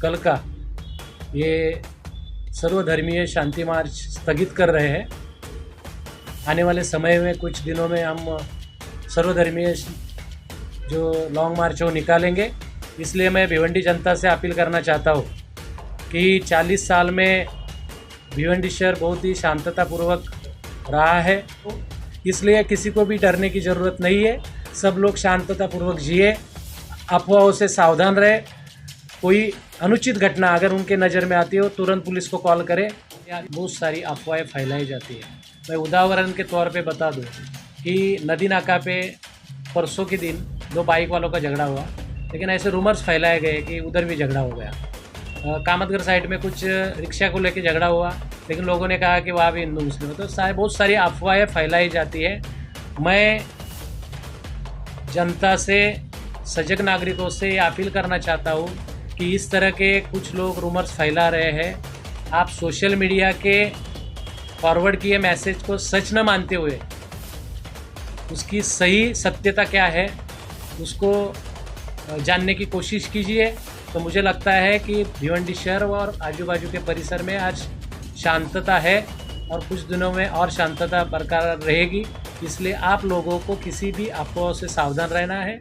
कल का ये सर्वधर्मीय शांति मार्च स्थगित कर रहे हैं। आने वाले समय में कुछ दिनों में हम सर्वधर्मीय जो लॉन्ग मार्च वो निकालेंगे। इसलिए मैं भिवंडी जनता से अपील करना चाहता हूँ कि 40 साल में भिवंडी शहर बहुत ही शांततापूर्वक रहा है, इसलिए किसी को भी डरने की ज़रूरत नहीं है। सब लोग शांततापूर्वक जिए, अफवाहों से सावधान रहे। कोई अनुचित घटना अगर उनके नज़र में आती हो तुरंत पुलिस को कॉल करें। बहुत सारी अफवाहें फैलाई जाती है। मैं उदाहरण के तौर पे बता दूं कि नदी नाका पे परसों के दिन 2 बाइक वालों का झगड़ा हुआ, लेकिन ऐसे रूमर्स फैलाए गए कि उधर भी झगड़ा हो गया। कामतगर साइड में कुछ रिक्शा को लेकर झगड़ा हुआ, लेकिन लोगों ने कहा कि वहाँ भी हिंदू मुस्लिम है। तो बहुत सारी अफवाहें फैलाई जाती है। मैं जनता से, सजग नागरिकों से ये अपील करना चाहता हूँ कि इस तरह के कुछ लोग रूमर्स फैला रहे हैं, आप सोशल मीडिया के फॉरवर्ड किए मैसेज को सच न मानते हुए उसकी सही सत्यता क्या है उसको जानने की कोशिश कीजिए। तो मुझे लगता है कि भिवंडी शहर और आजू बाजू के परिसर में आज शांतता है और कुछ दिनों में और शांतता बरकरार रहेगी। इसलिए आप लोगों को किसी भी अफवाहों से सावधान रहना है।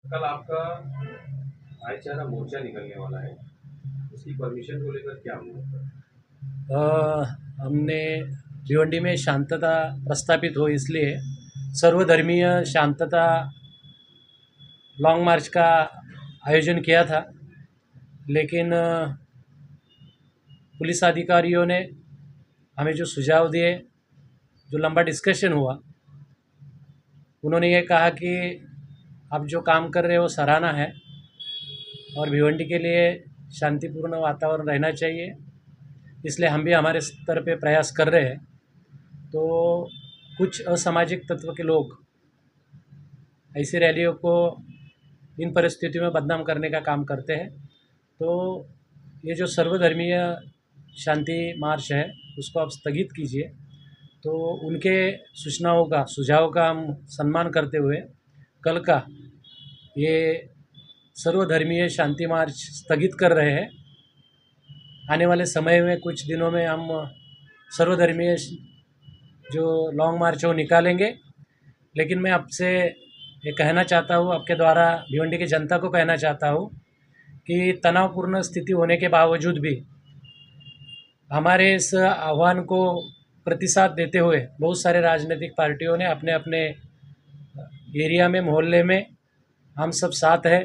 कल आपका भाईचारा मोर्चा निकलने वाला है, उसकी परमिशन को लेकर क्या हुआ? हमने भिवंडी में शांतता प्रस्थापित हो इसलिए सर्वधर्मीय शांतता लॉन्ग मार्च का आयोजन किया था, लेकिन पुलिस अधिकारियों ने हमें जो सुझाव दिए, जो लंबा डिस्कशन हुआ, उन्होंने ये कहा कि आप जो काम कर रहे हो सराहना है और भिवंडी के लिए शांतिपूर्ण वातावरण रहना चाहिए, इसलिए हम भी हमारे स्तर पे प्रयास कर रहे हैं। तो कुछ असामाजिक तत्व के लोग ऐसी रैलियों को इन परिस्थितियों में बदनाम करने का काम करते हैं। तो ये जो सर्वधर्मीय शांति मार्च है उसको आप स्थगित कीजिए। तो उनके सूचनाओं का, सुझाव का हम सम्मान करते हुए कल का ये सर्वधर्मीय शांति मार्च स्थगित कर रहे हैं। आने वाले समय में कुछ दिनों में हम सर्वधर्मीय जो लॉन्ग मार्च वो निकालेंगे। लेकिन मैं आपसे ये कहना चाहता हूँ, आपके द्वारा भिवंडी की जनता को कहना चाहता हूँ कि तनावपूर्ण स्थिति होने के बावजूद भी हमारे इस आह्वान को प्रतिसाद देते हुए बहुत सारे राजनीतिक पार्टियों ने अपने अपने एरिया में, मोहल्ले में हम सब साथ हैं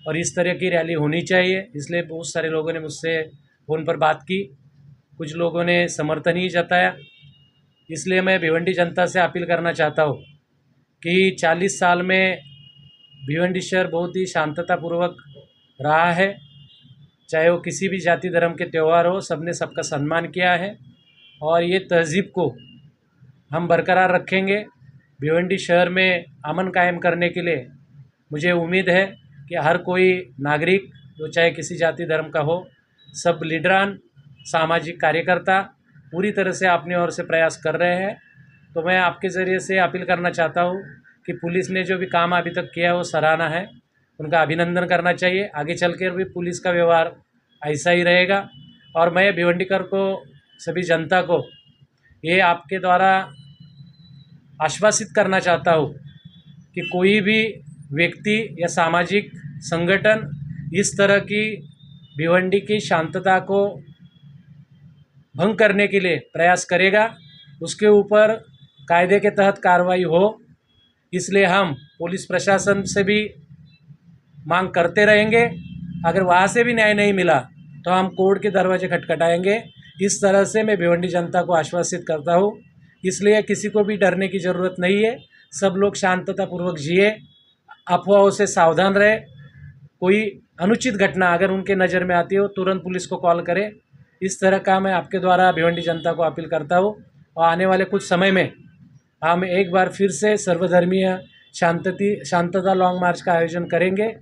और इस तरह की रैली होनी चाहिए। इसलिए बहुत सारे लोगों ने मुझसे फ़ोन पर बात की, कुछ लोगों ने समर्थन ही जताया। इसलिए मैं भिवंडी जनता से अपील करना चाहता हूँ कि 40 साल में भिवंडी शहर बहुत ही शांततापूर्वक रहा है। चाहे वो किसी भी जाति धर्म के त्यौहार हो, सबने सबका सम्मान किया है और ये तहज़ीब को हम बरकरार रखेंगे। भिवंडी शहर में अमन कायम करने के लिए मुझे उम्मीद है कि हर कोई नागरिक, जो चाहे किसी जाति धर्म का हो, सब लीडरान, सामाजिक कार्यकर्ता पूरी तरह से अपनी ओर से प्रयास कर रहे हैं। तो मैं आपके ज़रिए से अपील करना चाहता हूँ कि पुलिस ने जो भी काम अभी तक किया है वो सराहना है, उनका अभिनंदन करना चाहिए। आगे चलकर भी पुलिस का व्यवहार ऐसा ही रहेगा। और मैं भिवंडीकर को, सभी जनता को ये आपके द्वारा आश्वासित करना चाहता हूँ कि कोई भी व्यक्ति या सामाजिक संगठन इस तरह की भिवंडी की शांतता को भंग करने के लिए प्रयास करेगा, उसके ऊपर कायदे के तहत कार्रवाई हो। इसलिए हम पुलिस प्रशासन से भी मांग करते रहेंगे। अगर वहाँ से भी न्याय नहीं मिला तो हम कोर्ट के दरवाजे खटखटाएंगे। इस तरह से मैं भिवंडी जनता को आश्वासित करता हूँ। इसलिए किसी को भी डरने की ज़रूरत नहीं है। सब लोग शांततापूर्वक जिए, अफवाहों से सावधान रहे। कोई अनुचित घटना अगर उनके नज़र में आती हो तुरंत पुलिस को कॉल करें। इस तरह का मैं आपके द्वारा भिवंडी जनता को अपील करता हूँ। और आने वाले कुछ समय में हम एक बार फिर से सर्वधर्मीय शांतता लॉन्ग मार्च का आयोजन करेंगे।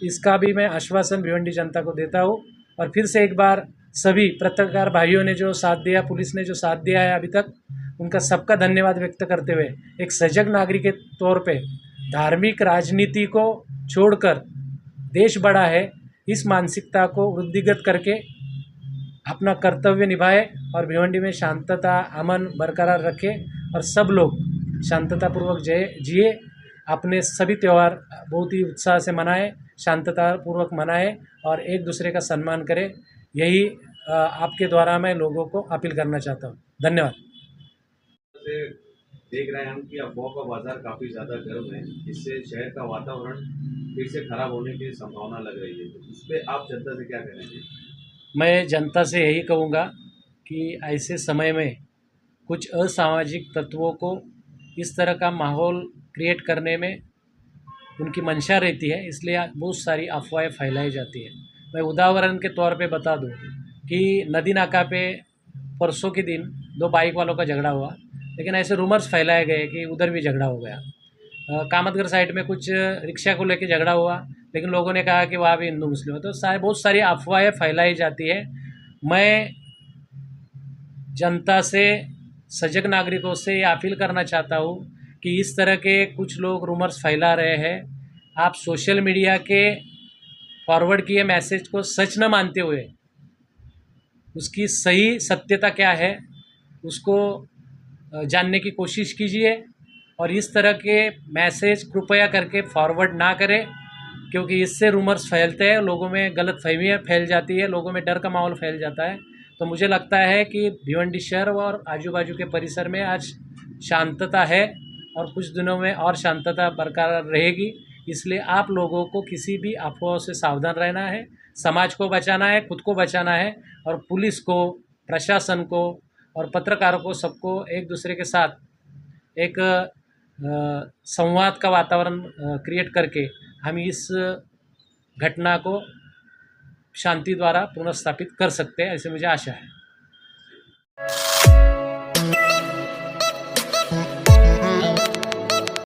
इसका भी मैं आश्वासन भिवंडी जनता को देता हूँ। और फिर से एक बार सभी पत्रकार भाइयों ने जो साथ दिया, पुलिस ने जो साथ दिया है अभी तक, उनका सबका धन्यवाद व्यक्त करते हुए एक सजग नागरिक के तौर पे धार्मिक राजनीति को छोड़कर देश बड़ा है, इस मानसिकता को वृद्धिगत करके अपना कर्तव्य निभाए और भिवंडी में शांतता अमन बरकरार रखे और सब लोग शांततापूर्वक जिए, अपने सभी त्यौहार बहुत ही उत्साह से मनाएं, शांततापूर्वक मनाएं और एक दूसरे का सम्मान करें। यही आपके द्वारा मैं लोगों को अपील करना चाहता हूँ। धन्यवाद। से देख रहे हैं हम कि अफवाह का बाजार काफ़ी ज़्यादा गर्म है, इससे शहर का वातावरण फिर से खराब होने की संभावना लग रही है। तो इस पर आप जनता से क्या कहेंगे? मैं जनता से यही कहूँगा कि ऐसे समय में कुछ असामाजिक तत्वों को इस तरह का माहौल क्रिएट करने में उनकी मंशा रहती है, इसलिए बहुत सारी अफवाहें फैलाई जाती है। मैं उदाहरण के तौर पे बता दूं कि नदी नाका पे परसों के दिन 2 बाइक वालों का झगड़ा हुआ, लेकिन ऐसे रूमर्स फैलाए गए कि उधर भी झगड़ा हो गया। कामतगर साइड में कुछ रिक्शा को लेके झगड़ा हुआ, लेकिन लोगों ने कहा कि वहाँ भी हिंदू मुस्लिम है। तो बहुत सारी अफवाहें फैलाई जाती है। मैं जनता से, सजग नागरिकों से ये अपील करना चाहता हूँ कि इस तरह के कुछ लोग रूमर्स फैला रहे हैं, आप सोशल मीडिया के फॉरवर्ड किए मैसेज को सच न मानते हुए उसकी सही सत्यता क्या है उसको जानने की कोशिश कीजिए और इस तरह के मैसेज कृपया करके फॉरवर्ड ना करें, क्योंकि इससे रूमर्स फैलते हैं, लोगों में गलतफहमियाँ फैल जाती है, लोगों में डर का माहौल फैल जाता है। तो मुझे लगता है कि भिवंडी शहर और आजू बाजू के परिसर में आज शांतता है और कुछ दिनों में और शांतता बरकरार रहेगी। इसलिए आप लोगों को किसी भी अफवाह से सावधान रहना है, समाज को बचाना है, खुद को बचाना है और पुलिस को, प्रशासन को और पत्रकारों को, सबको एक दूसरे के साथ एक संवाद का वातावरण क्रिएट करके हम इस घटना को शांति द्वारा पुनर्स्थापित कर सकते हैं, ऐसे मुझे आशा है।